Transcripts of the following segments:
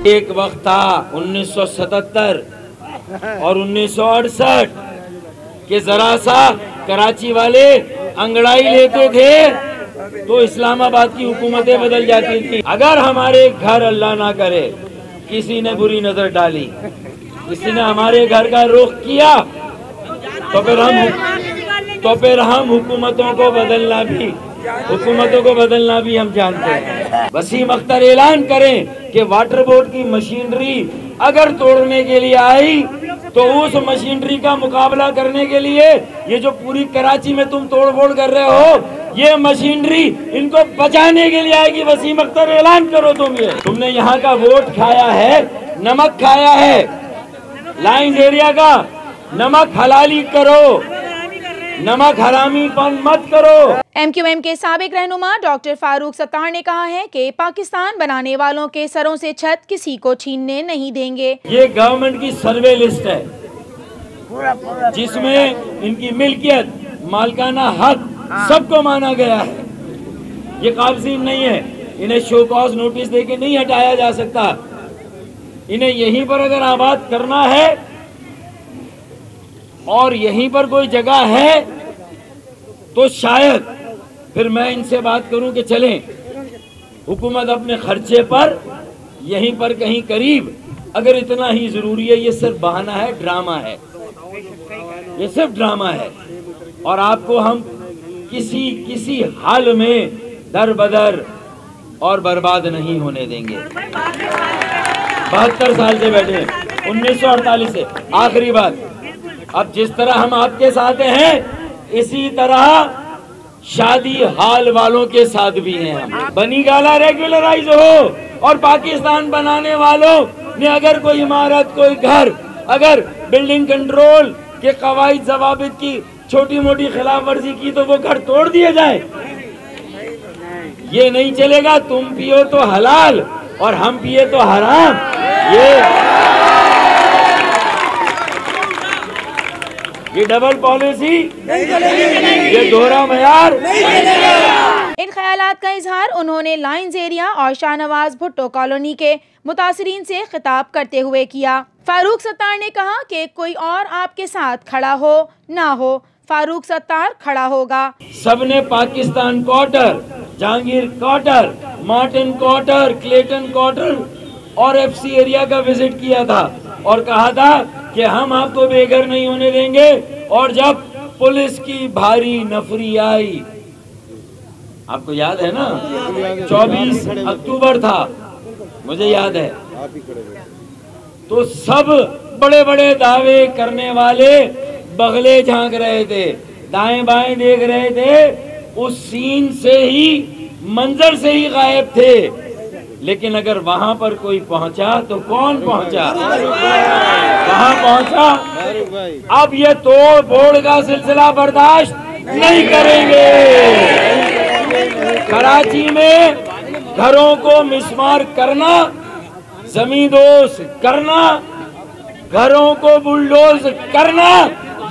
एक वक्त था 1977 और 1968 के जरा सा कराची वाले अंगड़ाई लेते थे तो इस्लामाबाद की हुकूमतें बदल जाती थी। अगर हमारे घर अल्लाह ना करे किसी ने बुरी नजर डाली, किसी ने हमारे घर का रुख किया, तो फिर हम हुकूमतों को बदलना भी हम जानते हैं। वसीम अख्तर ऐलान करें कि वाटर बोर्ड की मशीनरी अगर तोड़ने के लिए आई तो उस मशीनरी का मुकाबला करने के लिए ये जो पूरी कराची में तुम तोड़ फोड़ कर रहे हो, ये मशीनरी इनको बचाने के लिए आएगी। वसीम अख्तर ऐलान करो तुमने यहाँ का वोट खाया है, नमक खाया है, लाइन एरिया का नमक हलाली करो, नमक हरामीपन मत करो। MQM के साबिक रहनुमा डॉक्टर फारूक सत्तार ने कहा है कि पाकिस्तान बनाने वालों के सरों से छत किसी को छीनने नहीं देंगे। ये गवर्नमेंट की सर्वे लिस्ट है जिसमें इनकी मिल्कियत, मालिकाना हक सबको माना गया है। ये काबिज़ीन नहीं है, इन्हें शो कॉज नोटिस देके नहीं हटाया जा सकता। इन्हें यहीं पर अगर आबाद करना है और यहीं पर कोई जगह है तो शायद फिर मैं इनसे बात करूं कि चलें हुकूमत अपने खर्चे पर यहीं पर कहीं करीब, अगर इतना ही जरूरी है। ये सिर्फ बहाना है, ड्रामा है, ये सिर्फ ड्रामा है और आपको हम किसी हाल में दर बदर और बर्बाद नहीं होने देंगे। 72 साल से बैठे, 1948 से। आखिरी बात, अब जिस तरह हम आपके साथ हैं इसी तरह शादी हाल वालों के साथ भी हैं हम। बनी गाला रेगुलराइज हो और पाकिस्तान बनाने वालों ने अगर कोई इमारत, कोई घर, अगर बिल्डिंग कंट्रोल के कवायद जवाबित की छोटी मोटी खिलाफ वर्जी की तो वो घर तोड़ दिए जाए। ये नहीं चलेगा। तुम पियो तो हलाल और हम पिए तो हराम। ये डबल पॉलिसी, ये दोहरा मयार। इन ख्यालात का इजहार उन्होंने लाइन्स एरिया और शाहनवाज भुट्टो कॉलोनी के मुतासिरीन से खिताब करते हुए किया। फारूक सत्तार ने कहा कि कोई और आपके साथ खड़ा हो ना हो, फारूक सत्तार खड़ा होगा। सबने Pakistan quarter, Jahangir quarter, Martin quarter, Clayton quarter और FC एरिया का विजिट किया था और कहा था कि हम आपको बेघर नहीं होने देंगे। और जब पुलिस की भारी नफरी आई, आपको याद है ना, 24 अक्टूबर था, मुझे याद है, तो सब बड़े बड़े दावे करने वाले बगले झांक रहे थे, दाएं बाएं देख रहे थे, उस सीन से ही, मंजर से ही गायब थे। लेकिन अगर वहां पर कोई पहुंचा तो कौन पहुंचा? कहां पहुंचा? अब ये तोड़ फोड़ का सिलसिला बर्दाश्त नहीं करेंगे। कराची में घरों को मिसमार करना, जमींदोज करना, घरों को बुलडोज करना,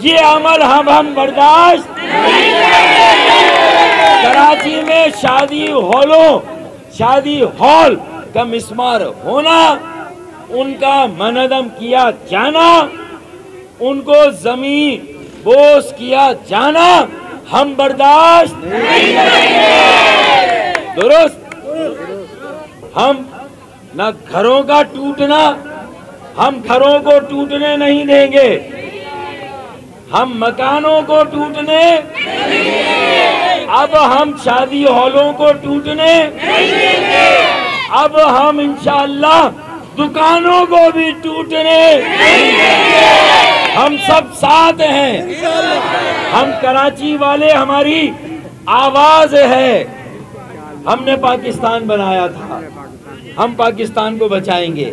ये अमल हम बर्दाश्त नहीं करेंगे। कराची में शादी हॉल का मिसमार होना, उनका मनदम किया जाना, उनको जमीन बोस किया जाना हम बर्दाश्त नहीं करेंगे। दुरुस्त। हम न घरों का टूटना, हम घरों को टूटने नहीं देंगे, हम मकानों को टूटने, अब हम शादी हॉलों को टूटने, अब हम इंशाअल्लाह दुकानों को भी टूटने, हम सब साथ हैं। हम कराची वाले, हमारी आवाज है। हमने पाकिस्तान बनाया था, हम पाकिस्तान को बचाएंगे।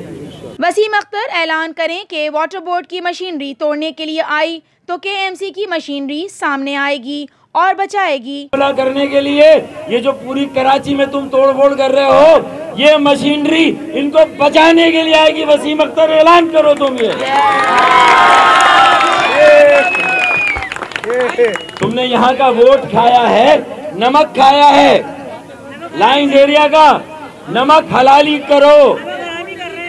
वसीम अख्तर ऐलान करें कि वाटर बोर्ड की मशीनरी तोड़ने के लिए आई तो KMC की मशीनरी सामने आएगी और बचाएगी। करने के लिए ये जो पूरी कराची में तुम तोड़ फोड़ कर रहे हो, ये मशीनरी इनको बचाने के लिए आएगी। वसीम अख्तर ऐलान करो तुमने यहाँ का वोट खाया है, नमक खाया है, लाइन एरिया का नमक हलाली करो,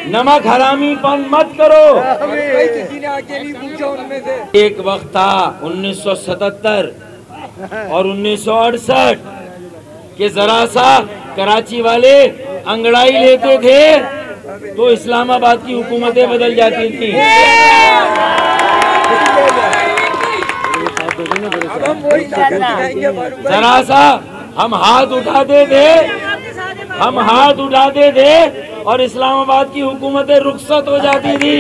नमक हरामीपन मत करो। किसी ने आके नहीं पूछा उनमें से। एक वक्त था 1977 और 1968 के जरा सा कराची वाले अंगड़ाई लेते थे तो इस्लामाबाद की हुकूमतें बदल जाती थी। जरा सा हम हाथ उठाते थे और इस्लामाबाद की हुकूमतें रुखसत हो जाती थी।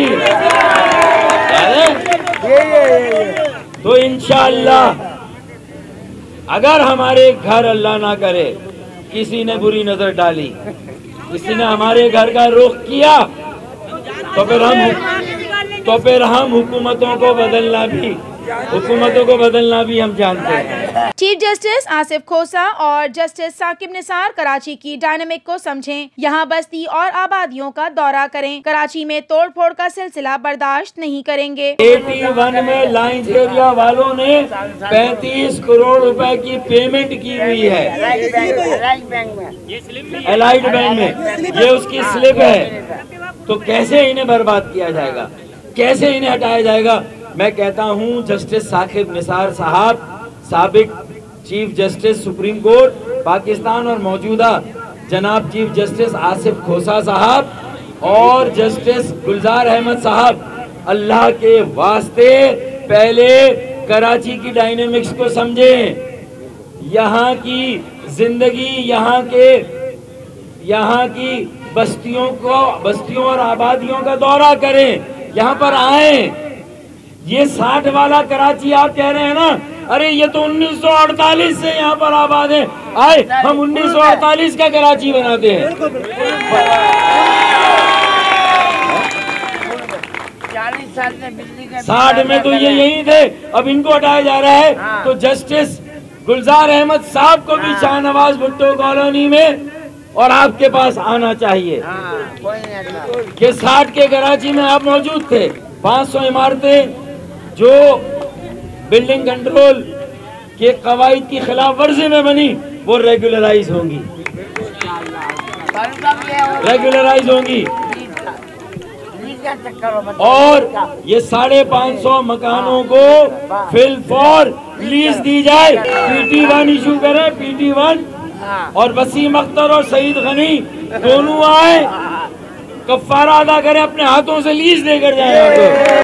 तो इंशाअल्लाह अगर हमारे घर अल्लाह ना करे किसी ने बुरी नजर डाली, किसी ने हमारे घर का रुख किया तो फिर हम हुकूमतों को बदलना भी हम जानते हैं। चीफ जस्टिस आसिफ खोसा और जस्टिस साकिब निसार कराची की डायनामिक को समझें, यहाँ बस्ती और आबादियों का दौरा करें। कराची में तोड़ फोड़ का सिलसिला बर्दाश्त नहीं करेंगे। 81 में लाइंस एरिया वालों ने 35 करोड़ रुपए की पेमेंट की हुई है एलाइड बैंक में, ये उसकी स्लिप है। तो कैसे इन्हें बर्बाद किया जाएगा, कैसे इन्हें हटाया जाएगा? मैं कहता हूं जस्टिस साकिब निसार साहब, साबिक chief justice supreme court Pakistan और मौजूदा जनाब चीफ जस्टिस आसिफ खोसा साहब और जस्टिस गुलजार अहमद साहब, अल्लाह के वास्ते पहले कराची की डायनेमिक्स को समझें, यहाँ की जिंदगी, यहाँ की बस्तियों और आबादियों का दौरा करें, यहाँ पर आए। ये 60 वाला कराची आप कह रहे हैं ना, अरे ये तो 1948 से यहाँ पर आबाद है। आए हम 1948 का कराची बनाते हैं। 60 में तो ये यही थे, अब इनको हटाया जा रहा है। तो जस्टिस गुलजार अहमद साहब को भी शाहनवाज भुट्टो कॉलोनी में और आपके पास आना चाहिए कि 60 के कराची में आप मौजूद थे। 500 इमारतें जो बिल्डिंग कंट्रोल के कवायद की खिलाफ वर्जी में बनी वो रेगुलराइज होंगी। और ये 550 मकानों को फिल फॉर लीज दी जाए। PT1 इशू करें, PT1, और वसीम अख्तर और सईद गनी दोनों आए, कफ्फारा अदा करें, अपने हाथों से लीज लेकर जाए।